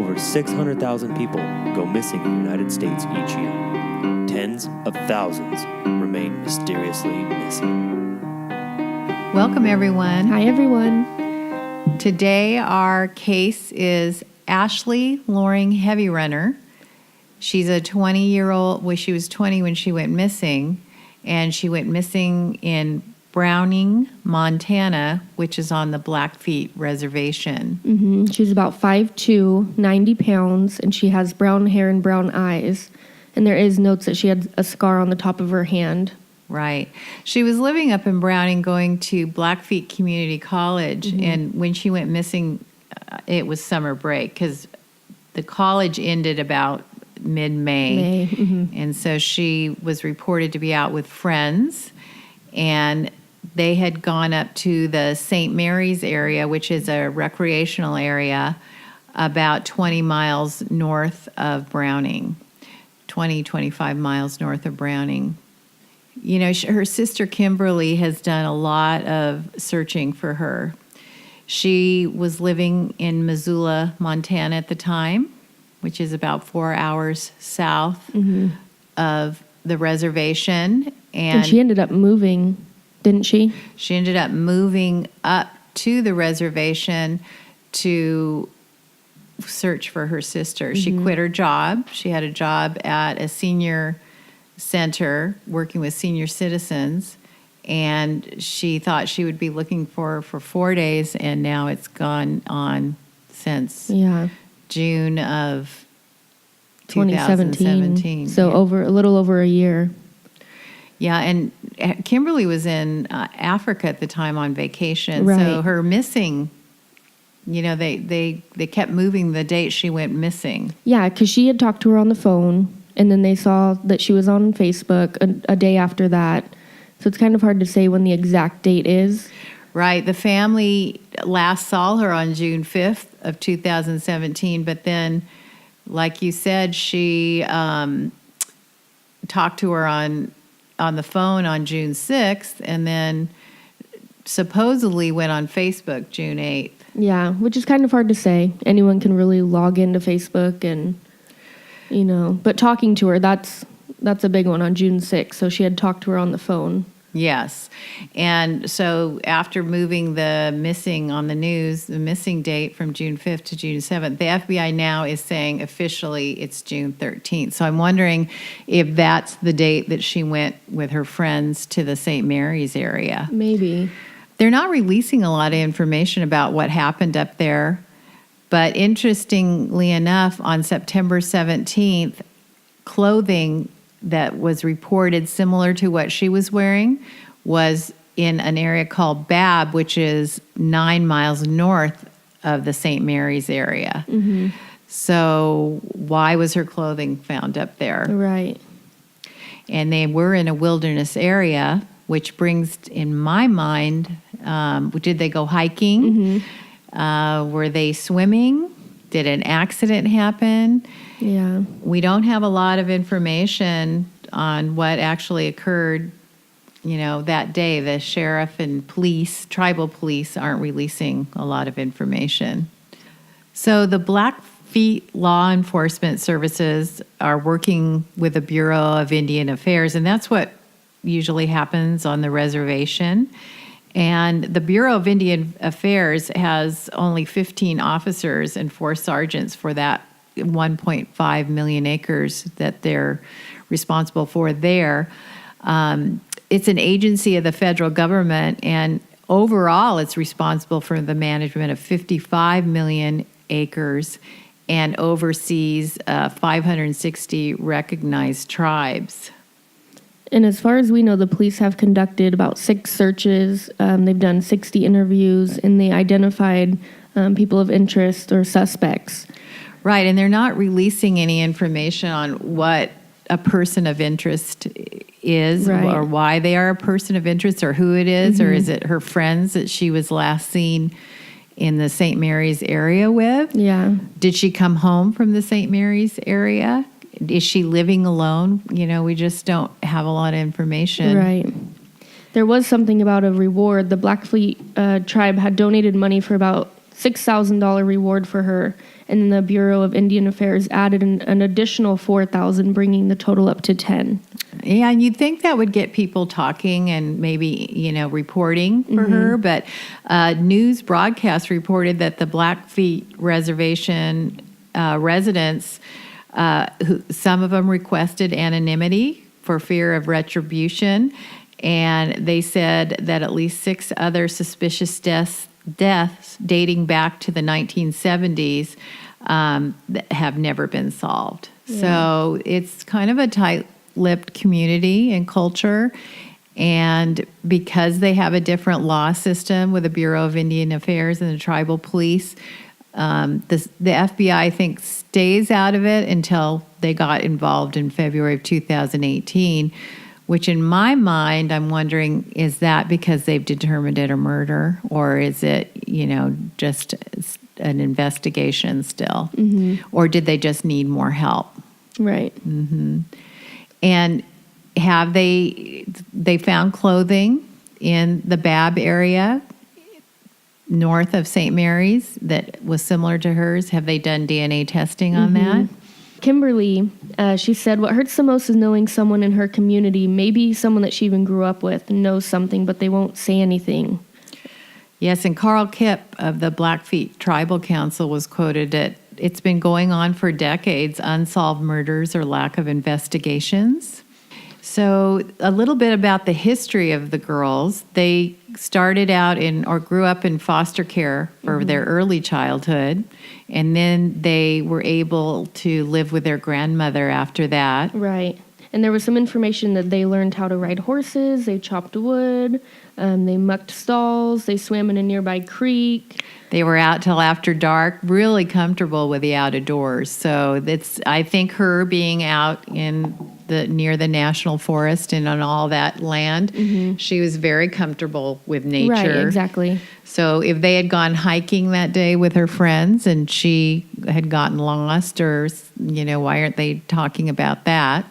over 600,000 people go missing in the United States each year. Tens of thousands remain mysteriously missing. Welcome, everyone. Hi, everyone. Today, our case is Ashley Loring Heavyrunner. She's a 20-year-old. Well, she was 20 when she went missing, and she went missing in Browning, Montana, which is on the Blackfeet Reservation. Mm-hmm. She's about 5'2", 90 pounds, and she has brown hair and brown eyes. And there is notes that she had a scar on the top of her hand. Right. She was living up in Browning, going to Blackfeet Community College, and when she went missing, it was summer break because the college ended about mid-May. And so she was reported to be out with friends, and they had gone up to the St. Mary's area, which is a recreational area about 20 miles north of Browning, 25 miles north of Browning. You know, her sister Kimberly has done a lot of searching for her. She was living in Missoula, Montana at the time, which is about 4 hours south of the reservation. And she ended up moving, didn't she? She ended up moving up to the reservation to search for her sister. She quit her job. She had a job at a senior center working with senior citizens, and she thought she would be looking for her for 4 days, and now it's gone on since June of 2017. So a little over a year. Yeah, and Kimberly was in Africa at the time on vacation, so her missing, you know, they kept moving the date she went missing. Yeah, because she had talked to her on the phone, and then they saw that she was on Facebook a day after that. So it's kind of hard to say when the exact date is. Right. The family last saw her on June 5th of 2017, but then, like you said, she talked to her on the phone on June 6th, and then supposedly went on Facebook June 8th. Yeah, which is kind of hard to say. Anyone can really log into Facebook and, you know, but talking to her, that's a big one on June 6th. So she had talked to her on the phone. Yes. And so after moving the missing on the news, the missing date from June 5th to June 7th, the FBI now is saying officially it's June 13th. So I'm wondering if that's the date that she went with her friends to the St. Mary's area. Maybe. They're not releasing a lot of information about what happened up there. But interestingly enough, on September 17th, clothing that was reported similar to what she was wearing was in an area called Babb, which is 9 miles north of the St. Mary's area. So why was her clothing found up there? Right. And they were in a wilderness area, which brings in my mind, did they go hiking? Were they swimming? Did an accident happen? Yeah. We don't have a lot of information on what actually occurred, you know, that day. The sheriff and police, tribal police, aren't releasing a lot of information. So the Blackfeet Law Enforcement Services are working with the Bureau of Indian Affairs, and that's what usually happens on the reservation. And the Bureau of Indian Affairs has only 15 officers and 4 sergeants for that 1.5 million acres that they're responsible for there. It's an agency of the federal government, and overall it's responsible for the management of 55 million acres and oversees 560 recognized tribes. And as far as we know, the police have conducted about 6 searches. They've done 60 interviews, and they identified people of interest or suspects. Right, and they're not releasing any information on what a person of interest is or why they are a person of interest or who it is, or is it her friends that she was last seen in the St. Mary's area with? Yeah. Did she come home from the St. Mary's area? Is she living alone? You know, we just don't have a lot of information. Right. There was something about a reward. The Blackfeet tribe had donated money for about $6,000 reward for her. And then the Bureau of Indian Affairs added an additional $4,000, bringing the total up to 10. Yeah, and you'd think that would get people talking and maybe, reporting for her. But news broadcast reported that the Blackfeet Reservation residents, some of them requested anonymity for fear of retribution. And they said that at least 6 other suspicious deaths dating back to the 1970s that have never been solved. Yeah. So it's kind of a tight-lipped community and culture. And because they have a different law system with the Bureau of Indian Affairs and the tribal police, the FBI, I think, stays out of it until they got involved in February of 2018, which in my mind, I'm wondering, is that because they've determined it a murder, or is it, just an investigation still? Or did they just need more help? Right. And have they found clothing in the Bab area north of St. Mary's that was similar to hers? Have they done DNA testing on that? Kimberly, she said, what hurts the most is knowing someone in her community, maybe someone that she even grew up with, knows something, but they won't say anything. Yes, and Carl Kipp of the Blackfeet Tribal Council was quoted that it's been going on for decades, unsolved murders or lack of investigations. So a little bit about the history of the girls. They started out or grew up in foster care for their early childhood, and then they were able to live with their grandmother after that. Right. And there was some information that they learned how to ride horses, they chopped wood, they mucked stalls, they swam in a nearby creek. They were out till after dark, really comfortable with the outdoors. So I think her being out near the national forest and on all that land, she was very comfortable with nature. Right, exactly. So if they had gone hiking that day with her friends and she had gotten lost, or, why aren't they talking about that?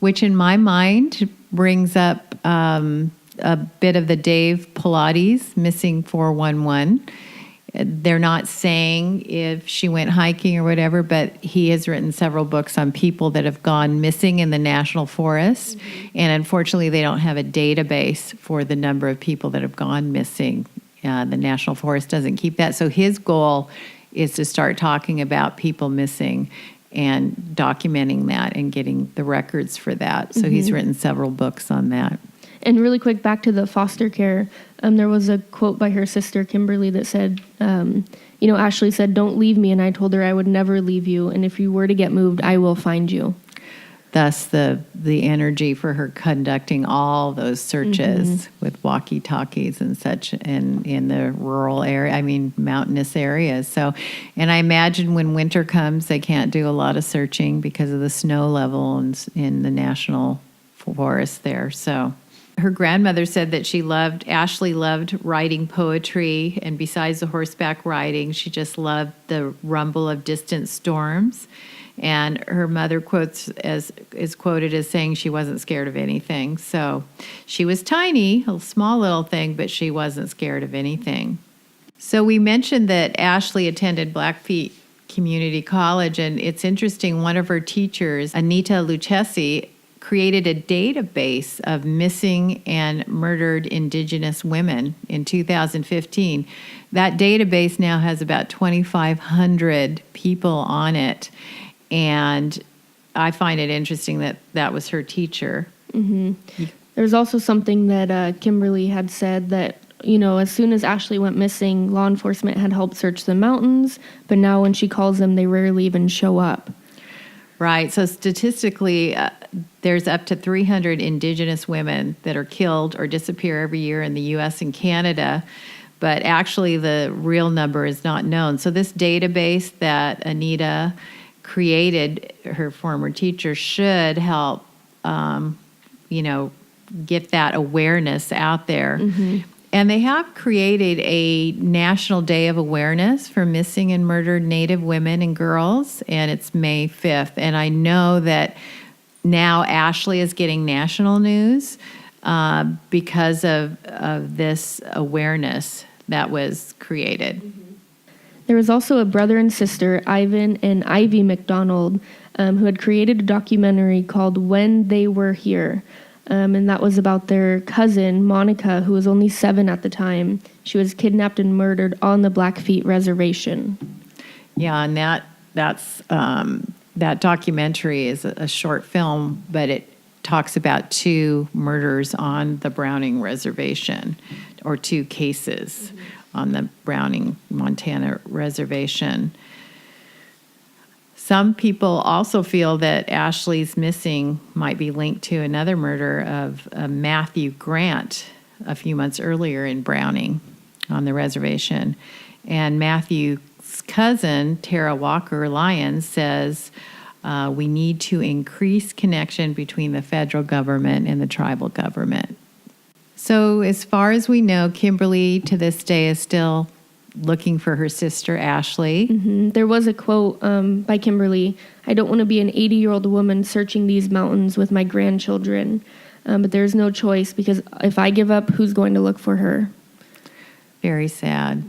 Which in my mind brings up a bit of the Dave Pilates missing 411. They're not saying if she went hiking or whatever, but he has written several books on people that have gone missing in the national forest. And unfortunately, they don't have a database for the number of people that have gone missing. The national forest doesn't keep that. So his goal is to start talking about people missing and documenting that and getting the records for that. So he's written several books on that. And really quick, back to the foster care, there was a quote by her sister, Kimberly, that said, Ashley said, "Don't leave me." And I told her I would never leave you. And if you were to get moved, I will find you. Thus the energy for her conducting all those searches with walkie-talkies and such in the rural area, mountainous areas. So, and I imagine when winter comes, they can't do a lot of searching because of the snow level in the national forest there. So her grandmother said that Ashley loved writing poetry, and besides the horseback riding, she just loved the rumble of distant storms. And her mother is quoted as saying she wasn't scared of anything. So she was tiny, a small little thing, but she wasn't scared of anything. So we mentioned that Ashley attended Blackfeet Community College, and it's interesting, one of her teachers, Anita Lucchesi, created a database of missing and murdered Indigenous women in 2015. That database now has about 2,500 people on it. And I find it interesting that was her teacher. There's also something that Kimberly had said that, as soon as Ashley went missing, law enforcement had helped search the mountains, but now when she calls them, they rarely even show up. Right. So statistically, there's up to 300 Indigenous women that are killed or disappear every year in the U.S. and Canada. But actually, the real number is not known. So this database that Anita created, her former teacher, should help, get that awareness out there. And they have created a National Day of Awareness for missing and murdered Native women and girls, and it's May 5th. And I know that now Ashley is getting national news because of this awareness that was created. There was also a brother and sister, Ivan and Ivy McDonald, who had created a documentary called When They Were Here. And that was about their cousin, Monica, who was only 7 at the time. She was kidnapped and murdered on the Blackfeet Reservation. Yeah, and that documentary is a short film, but it talks about 2 murders on the Browning Reservation, or 2 cases on the Browning, Montana Reservation. Some people also feel that Ashley's missing might be linked to another murder of Matthew Grant a few months earlier in Browning on the reservation. And Matthew's cousin, Tara Walker Lyons, says we need to increase connection between the federal government and the tribal government. So as far as we know, Kimberly to this day is still looking for her sister, Ashley. Mm-hmm. There was a quote by Kimberly, "I don't want to be an 80-year-old woman searching these mountains with my grandchildren, but there's no choice because if I give up, who's going to look for her?" Very sad.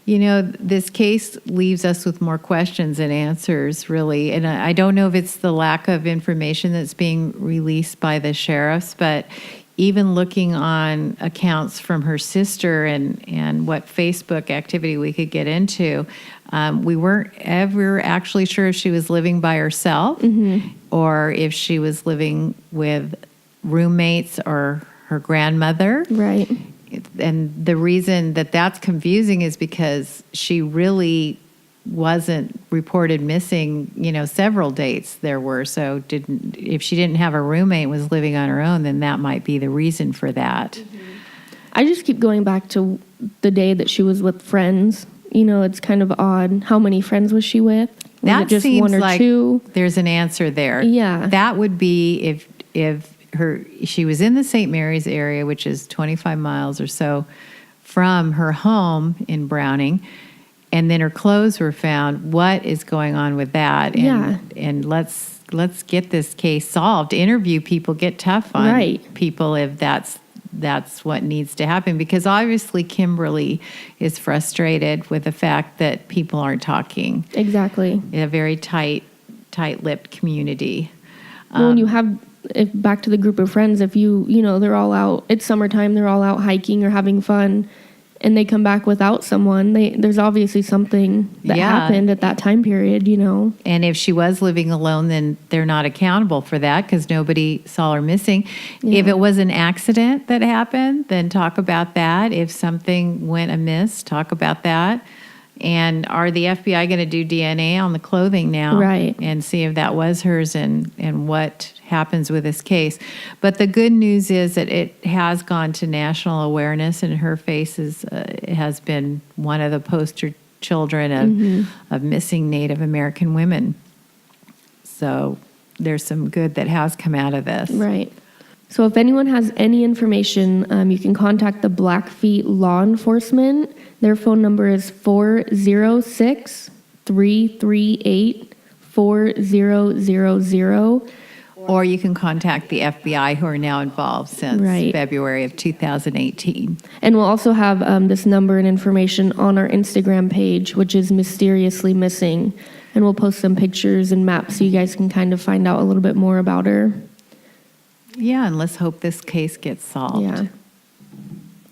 You know, this case leaves us with more questions than answers, really. And I don't know if it's the lack of information that's being released by the sheriffs, but even looking on accounts from her sister and what Facebook activity we could get into, we weren't ever actually sure if she was living by herself or if she was living with roommates or her grandmother. Right. And the reason that that's confusing is because she really wasn't reported missing, several dates there were. So if she didn't have a roommate and was living on her own, then that might be the reason for that. I just keep going back to the day that she was with friends. It's kind of odd. How many friends was she with? Was That it just seems 1 or like 2? There's an answer there. Yeah. That would be if she was in the St. Mary's area, which is 25 miles or so from her home in Browning, and then her clothes were found. What is going on with that? And let's get this case solved. Interview people, get tough on people if that's what needs to happen, because obviously Kimberly is frustrated with the fact that people aren't talking. Exactly. In a very tight-lipped community. Well, when you have, back to the group of friends, if they're all out, it's summertime, they're all out hiking or having fun, and they come back without someone, there's obviously something that happened at that time period, And if she was living alone, then they're not accountable for that because nobody saw her missing. Yeah. If it was an accident that happened, then talk about that. If something went amiss, talk about that. And are the FBI going to do DNA on the clothing now? Right. And see if that was hers and what happens with this case. But the good news is that it has gone to national awareness, and her face has been one of the poster children of missing Native American women. So there's some good that has come out of this. Right. So if anyone has any information, you can contact the Blackfeet law enforcement. Their phone number is 406-338-4000. Or you can contact the FBI, who are now involved since February of 2018. And we'll also have this number and information on our Instagram page, which is Mysteriously Missing. And we'll post some pictures and maps so you guys can kind of find out a little bit more about her. Yeah, and let's hope this case gets solved. Yeah.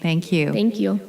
Thank you. Thank you.